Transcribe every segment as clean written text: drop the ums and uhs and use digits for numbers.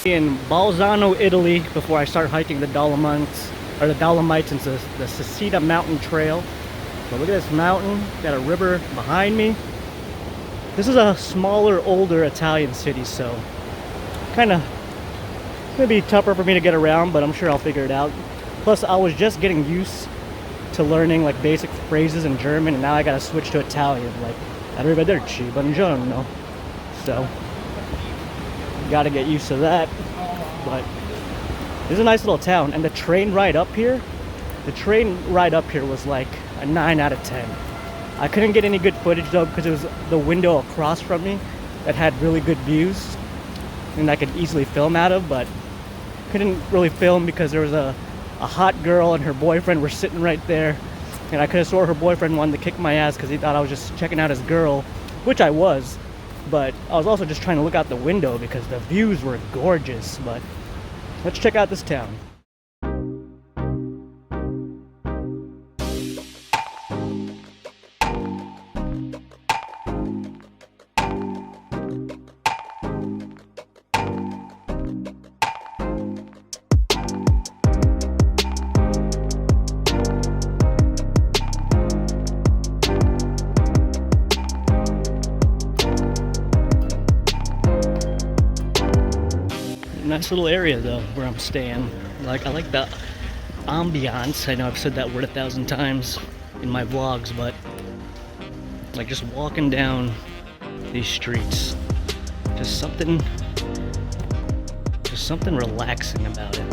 In Bolzano, Italy, before I start hiking the Dolomites, or the Dolomites into the Seceda mountain trail. But look at this mountain, got a river behind me. This is a smaller, older Italian city, so kind of gonna be tougher for me to get around, but I'm sure I'll figure it out. Plus, I was just getting used to learning like basic phrases in German, and now I gotta switch to Italian, like arrivederci, buongiorno. So gotta get used to that. But this is a nice little town, and the train ride up here was like a 9 out of 10. I couldn't get any good footage though because it was the window across from me that had really good views and I could easily film out of, but couldn't really film because there was a hot girl and her boyfriend were sitting right there, and I could have swore her boyfriend wanted to kick my ass because he thought I was just checking out his girl, which I was. But I was also just trying to look out the window because the views were gorgeous. But let's check out this town. Nice little area though where I'm staying. I like the ambiance. I know I've said that word 1,000 times in my vlogs, but like just walking down these streets, just something relaxing about it.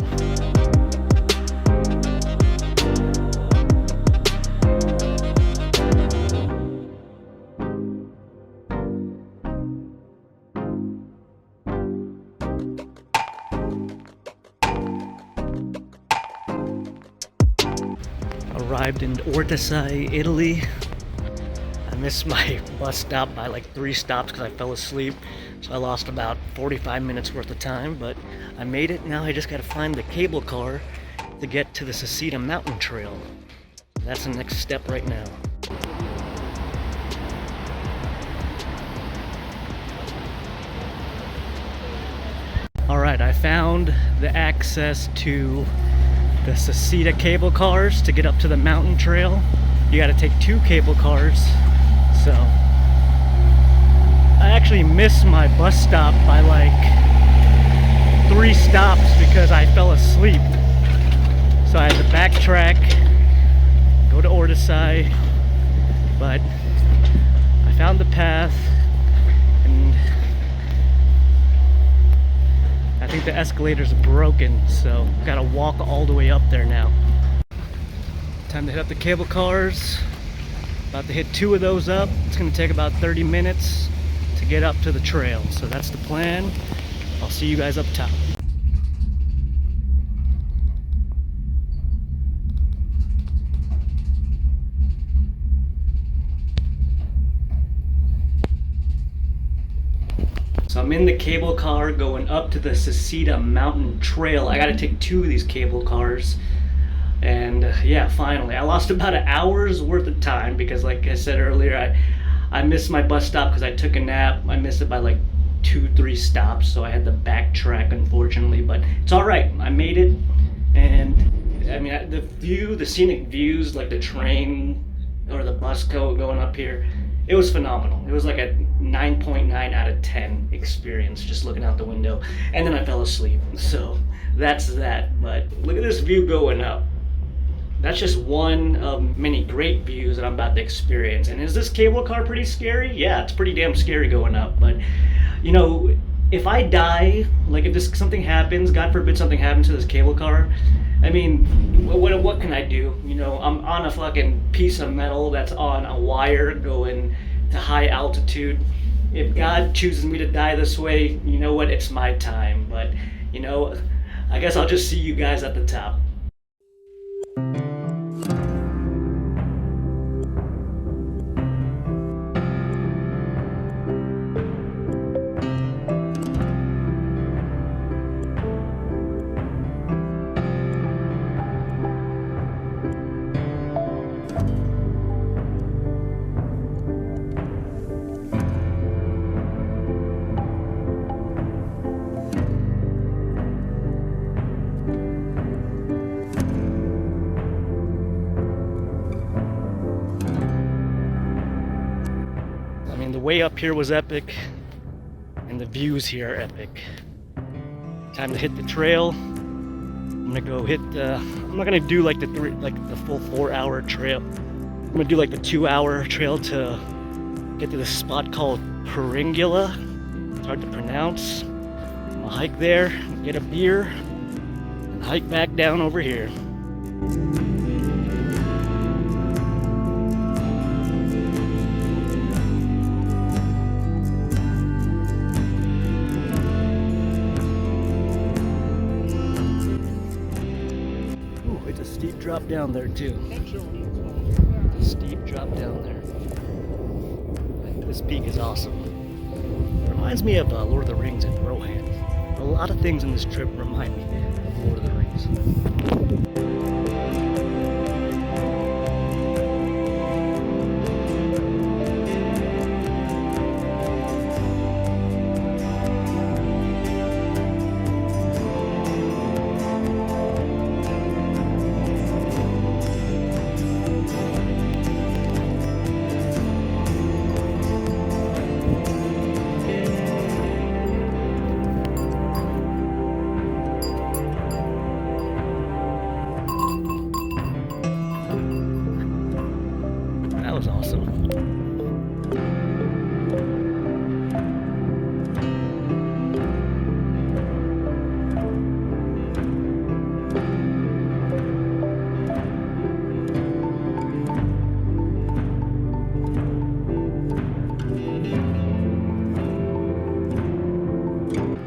Arrived in Ortisai, Italy. I missed my bus stop by like 3 stops because I fell asleep, so I lost about 45 minutes worth of time, but I made it. Now I just gotta find the cable car to get to the Seceda mountain trail. That's the next step right now. Alright, I found the access to the Seceda cable cars to get up to the mountain trail. You got to take 2 cable cars. So I actually missed my bus stop by like 3 stops because I fell asleep. So I had to backtrack, go to Ortisai, but I found the path, and I think the escalator's broken, so gotta walk all the way up there now. Time to hit up the cable cars. About to hit 2 of those up. It's gonna take about 30 minutes to get up to the trail. So that's the plan. I'll see you guys up top. So I'm in the cable car going up to the Seceda mountain trail. I gotta take 2 of these cable cars. And yeah, finally. I lost about an hour's worth of time because like I said earlier, I missed my bus stop because I took a nap. I missed it by like 2-3 stops, so I had to backtrack unfortunately, but it's alright. I made it, and I mean the scenic views, like the train or the bus going up here, it was phenomenal. It was like a 9.9 out of 10 experience just looking out the window, and then I fell asleep, so that's that. But look at this view going up. That's just one of many great views that I'm about to experience. And is this cable car pretty scary? Yeah, it's pretty damn scary going up, but you know, if I die, like if something happens, God forbid something happens to this cable car, I mean, what can I do? You know, I'm on a fucking piece of metal that's on a wire going to high altitude. If God chooses me to die this way, you know what? It's my time. But, you know, I guess I'll just see you guys at the top. way up here was epic, and the views here are epic. Time to hit the trail. I'm gonna go hit I'm not gonna do like the full 4-hour trail. I'm gonna do like the 2-hour trail to get to this spot called Peringula. It's hard to pronounce. I'm gonna hike there, get a beer, and hike back down over here. Ooh, it's a steep drop down there too. It's a steep drop down there. This peak is awesome. It reminds me of Lord of the Rings and Rohan. A lot of things in this trip remind me of Lord of the Rings. That was awesome.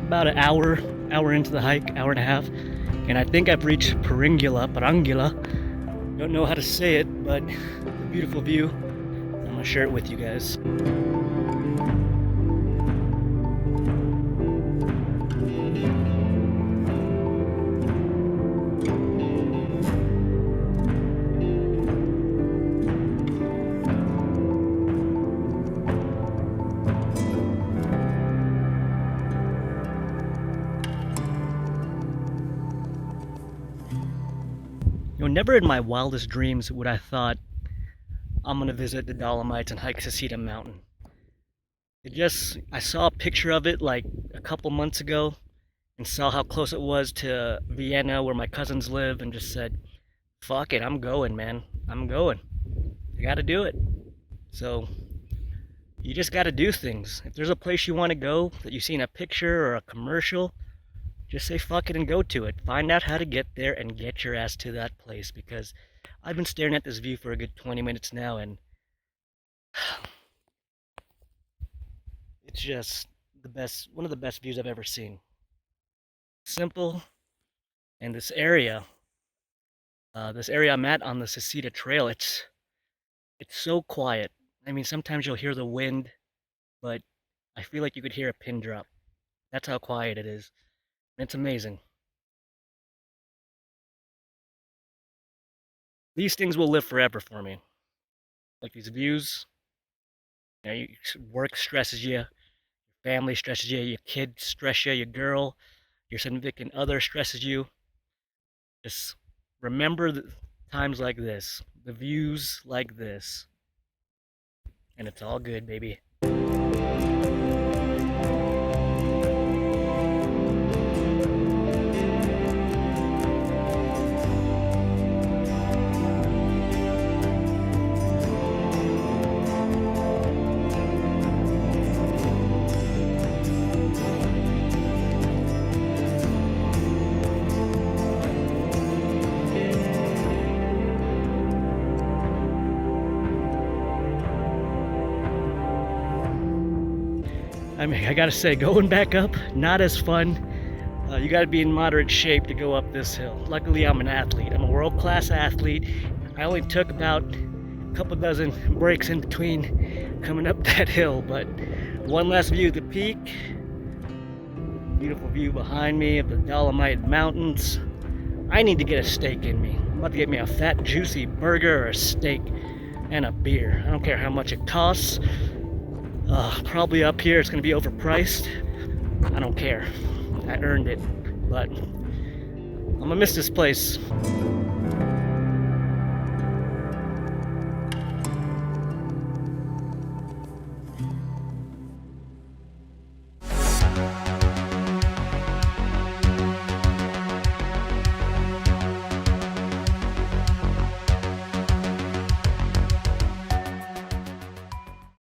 About an hour into the hike, hour and a half, and I think I've reached Peringula. Don't know how to say it, but a beautiful view. I'm gonna share it with you guys. You know, never in my wildest dreams would I thought I'm gonna visit the Dolomites and hike Seceda Mountain. I saw a picture of it like a couple months ago and saw how close it was to Vienna where my cousins live and just said, fuck it, I'm going, man. I'm going. I gotta do it. So, you just gotta do things. If there's a place you wanna go that you see in a picture or a commercial, just say fuck it and go to it. Find out how to get there and get your ass to that place, because I've been staring at this view for a good 20 minutes now and it's just one of the best views I've ever seen. Simple, and this area I'm at on the Seceda Trail, it's so quiet. I mean, sometimes you'll hear the wind, but I feel like you could hear a pin drop. That's how quiet it is. It's amazing. These things will live forever for me. Like these views. You know, work stresses you, your family stresses you, your kids stress you, your girl, your significant other stresses you. Just remember the times like this, the views like this, and it's all good, baby. I mean, I gotta say, going back up, not as fun. You gotta be in moderate shape to go up this hill. Luckily, I'm an athlete. I'm a world-class athlete. I only took about a couple dozen breaks in between coming up that hill, but one last view of the peak. Beautiful view behind me of the Dolomite Mountains. I need to get a steak in me. I'm about to get me a fat, juicy burger or a steak and a beer. I don't care how much it costs. Probably up here it's gonna be overpriced. I don't care. I earned it, but I'm gonna miss this place.